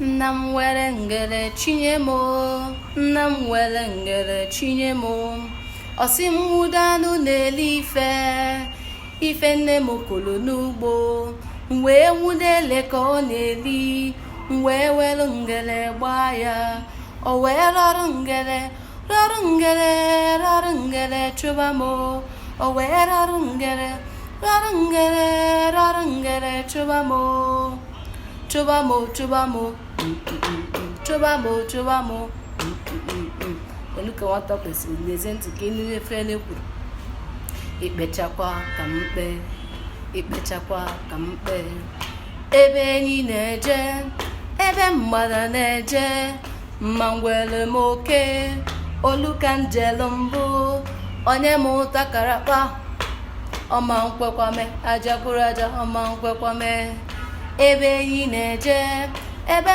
Nnam ngene chinyem, Nnam ngene chinyem. Osi mwudanu n'elife, ife nne m kolo n'ugbo, wee nwudele ka ọ na-eli, wee welu ngele gbaa ya, o wee rọrụ ngele chụba m, o wee rọrụ ngele chụba m. Elu ka nwata kwesịrị lezie ntị ka ịnụ ife na-ekwuru. Ikpechakwa ka mkpe ebe enyi na-eje, ebe mgbada na-eje, mma ngwele m oke olu ka njelu mbụ, onye m ụtakarakpa ọma nkwekwame, aja bụrụ aja ọma nkwekwame, ebe enyi na-eje, ebe